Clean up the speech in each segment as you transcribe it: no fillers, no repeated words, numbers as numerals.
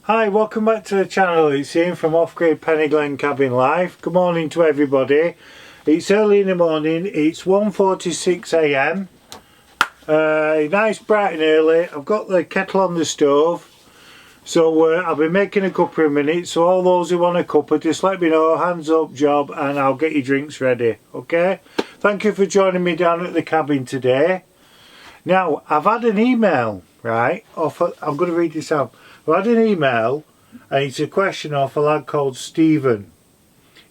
Hi, welcome back to the channel. It's Ian from Off-Grid Peniglen Cabin Life. Good morning to everybody. It's early in the morning. It's 1:46 AM. Nice bright and early. I've got the kettle on the stove. So I'll be making a cuppa in a minute. So all those who want a cuppa, just let me know. Hands up job and I'll get your drinks ready. Okay? Thank you for joining me down at the cabin today. Now, I've had an email, right? I'm going to read this out. I had an email and it's a question off a lad called Stephen.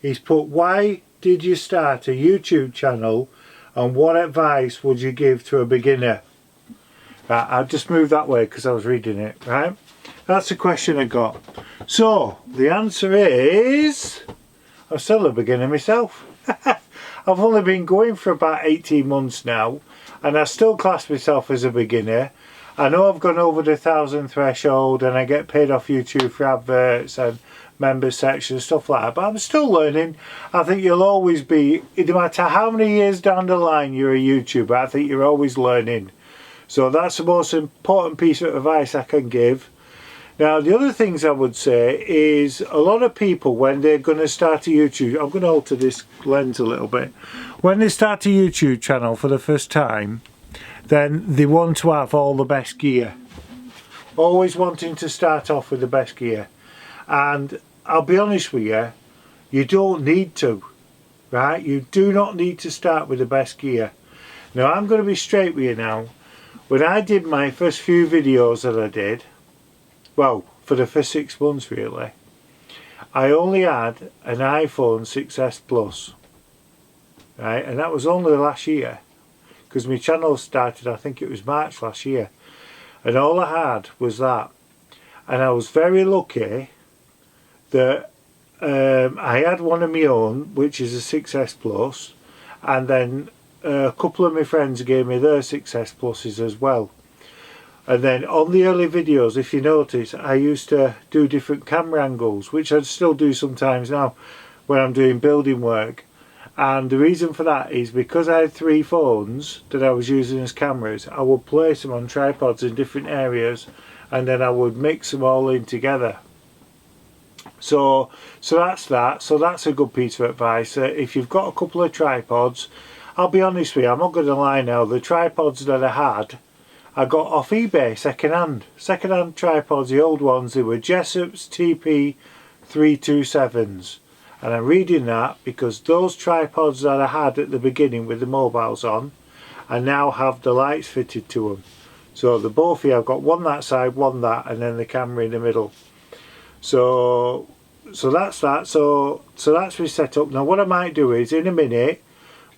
He's put, why did you start a YouTube channel and what advice would you give to a beginner? Right, I'll just move that way because I was reading it, right? That's the question I got. So, the answer is, I'm still a beginner myself. I've only been going for about 18 months now and I still class myself as a beginner. I know I've gone over the 1,000 threshold and I get paid off YouTube for adverts and member sections, stuff like that, but I'm still learning. I think you'll always be, no matter how many years down the line you're a YouTuber, I think you're always learning. So that's the most important piece of advice I can give. Now the other things I would say is a lot of people, when they're going to start a YouTube, I'm going to alter this lens a little bit, when they start a YouTube channel for the first time, then they want to have all the best gear. Always wanting to start off with the best gear. And I'll be honest with you, you don't need to, right? You do not need to start with the best gear. Now I'm going to be straight with you now. When I did my first few videos that I did, well, for the first 6 months really, I only had an iPhone 6S Plus, right? And that was only last year. Because my channel started, I think it was March last year, and all I had was that. And I was very lucky that I had one of my own, which is a 6S Plus, and then a couple of my friends gave me their 6S Pluses as well. And then on the early videos, if you notice, I used to do different camera angles, which I still do sometimes now when I'm doing building work. And the reason for that is because I had 3 phones that I was using as cameras, I would place them on tripods in different areas and then I would mix them all in together. So that's that. So that's a good piece of advice. If you've got a couple of tripods, I'll be honest with you, I'm not going to lie now, the tripods that I had, I got off eBay second-hand tripods, the old ones. They were Jessup's TP327s. And I'm reading that because those tripods that I had at the beginning with the mobiles on, I now have the lights fitted to them. So the both here, I've got one that side, one that, and then the camera in the middle. So that's that. So that's my setup. Now what I might do is in a minute,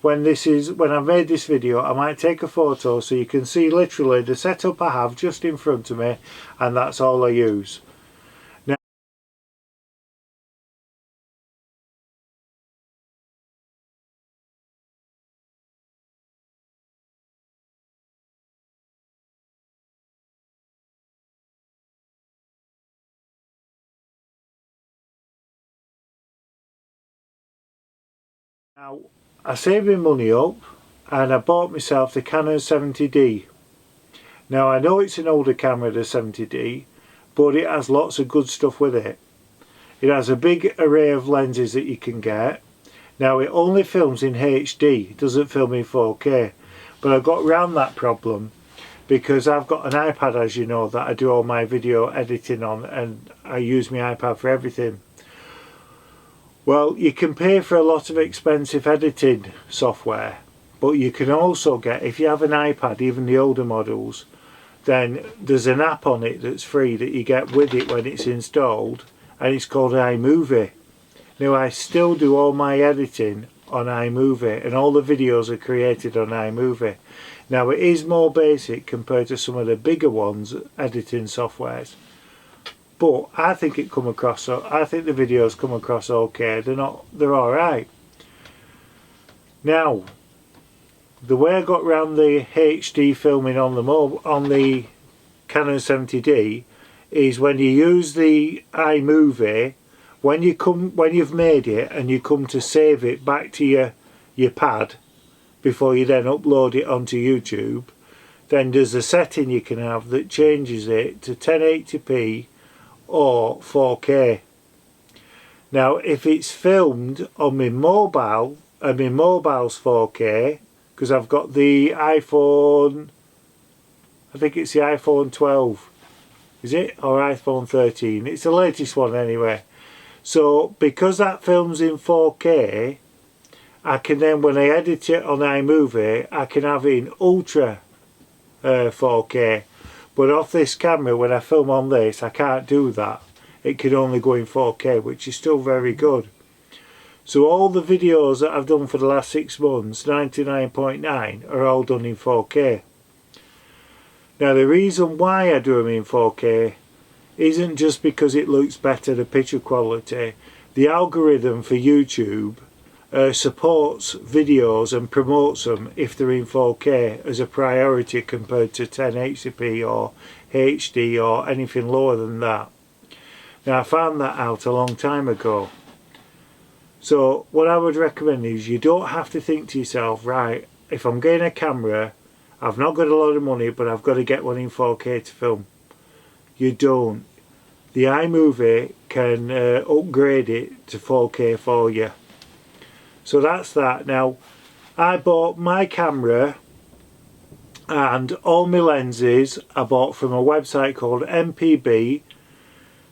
when I've made this video, I might take a photo so you can see literally the setup I have just in front of me, and that's all I use. Now, I saved my money up and I bought myself the Canon 70D. Now I know it's an older camera, the 70D, but it has lots of good stuff with it. It has a big array of lenses that you can get. Now it only films in HD, it doesn't film in 4K, but I got around that problem because I've got an iPad, as you know, that I do all my video editing on, and I use my iPad for everything. Well, you can pay for a lot of expensive editing software, but you can also get, if you have an iPad, even the older models, then there's an app on it that's free that you get with it when it's installed, and it's called iMovie. Now I still do all my editing on iMovie, and all the videos are created on iMovie. Now it is more basic compared to some of the bigger ones, editing softwares. But I think it come across. I think the videos come across okay. They're all right. Now, the way I got around the HD filming on the Canon 70D is when you use the iMovie. When you've made it and you come to save it back to your pad before you then upload it onto YouTube, then there's a setting you can have that changes it to 1080p or 4K. Now if it's filmed on my mobile, and my mobile's 4K, because I've got the iPhone, I think it's the iPhone 12, is it? Or iPhone 13, it's the latest one anyway. So because that films in 4K, I can then, when I edit it on iMovie, I can have it in ultra 4K. But off this camera, when I film on this, I can't do that. It can only go in 4K, which is still very good. So all the videos that I've done for the last 6 months, 99.9, are all done in 4K. Now the reason why I do them in 4K isn't just because it looks better, the picture quality. The algorithm for YouTube supports videos and promotes them if they're in 4K as a priority compared to 1080p or HD or anything lower than that. Now I found that out a long time ago. So what I would recommend is, you don't have to think to yourself, right, if I'm getting a camera, I've not got a lot of money, but I've got to get one in 4K to film. You don't. The iMovie can upgrade it to 4K for you. So that's that. Now I bought my camera and all my lenses I bought from a website called MPB.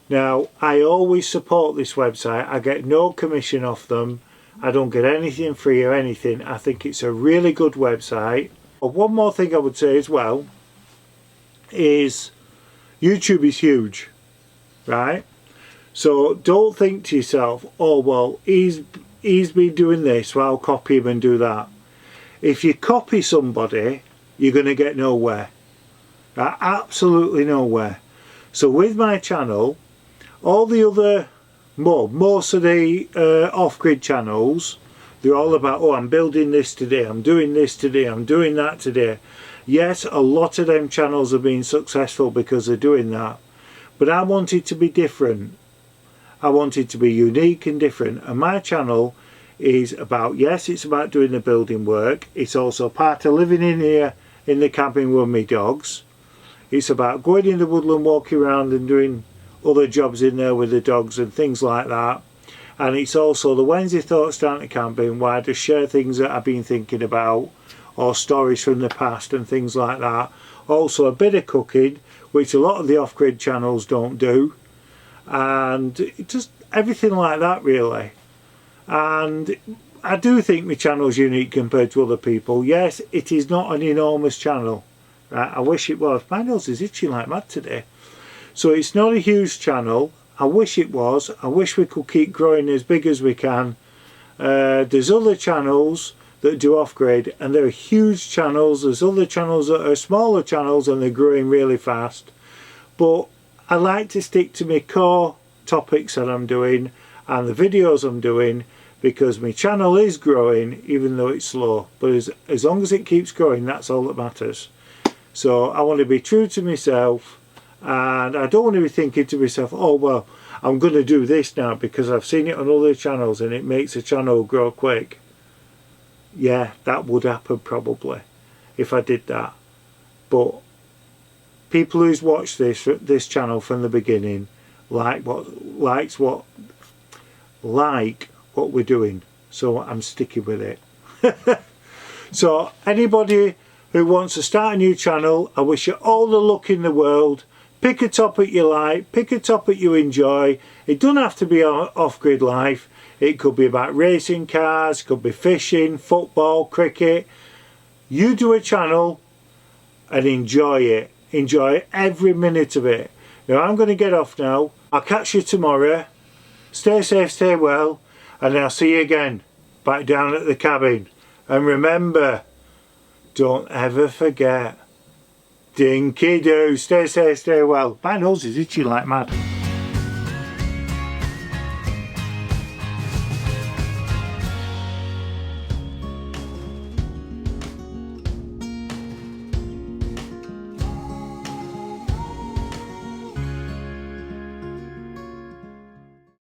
Now I always support this website. I get no commission off them. I don't get anything free or anything. I think it's a really good website. But one more thing I would say as well is YouTube is huge, right? So don't think to yourself, oh well, he's been doing this, so I'll copy him and do that. If you copy somebody, you're going to get nowhere. Absolutely nowhere. So with my channel, all the other, most of the off-grid channels, they're all about, oh, I'm building this today, I'm doing this today, I'm doing that today. Yes, a lot of them channels have been successful because they're doing that. But I wanted to be different. I wanted to be unique and different. And my channel is about, yes, it's about doing the building work. It's also part of living in here in the cabin with my dogs. It's about going in the woodland, walking around and doing other jobs in there with the dogs and things like that. And it's also the Wednesday Thoughts Down to Camping, where I just share things that I've been thinking about, or stories from the past and things like that. Also a bit of cooking, which a lot of the off-grid channels don't do, and just everything like that really. And I do think my channel's unique compared to other people. Yes, it is not an enormous channel, right? I wish it was. My nose is itching like mad today. So it's not a huge channel. I wish it was. I wish we could keep growing as big as we can. There's other channels that do off-grid, and they're huge channels. There's other channels that are smaller channels and they're growing really fast. But I like to stick to my core topics that I'm doing and the videos I'm doing, because my channel is growing even though it's slow. But as long as it keeps growing, that's all that matters. So I want to be true to myself. And I don't want to be thinking to myself, oh well, I'm going to do this now because I've seen it on other channels and it makes a channel grow quick. Yeah, that would happen probably if I did that. But people who's watched this channel from the beginning like what we're doing. So I'm sticking with it. So anybody who wants to start a new channel, I wish you all the luck in the world. Pick a topic you like, pick a topic you enjoy. It doesn't have to be off-grid life. It could be about racing cars, could be fishing, football, cricket. You do a channel and enjoy it. Enjoy every minute of it. Now I'm going to get off now. I'll catch you tomorrow. Stay safe, stay well, and I'll see you again back down at the cabin. And remember, don't ever forget, dinky-doo, stay safe, stay well. My nose is itchy like mad.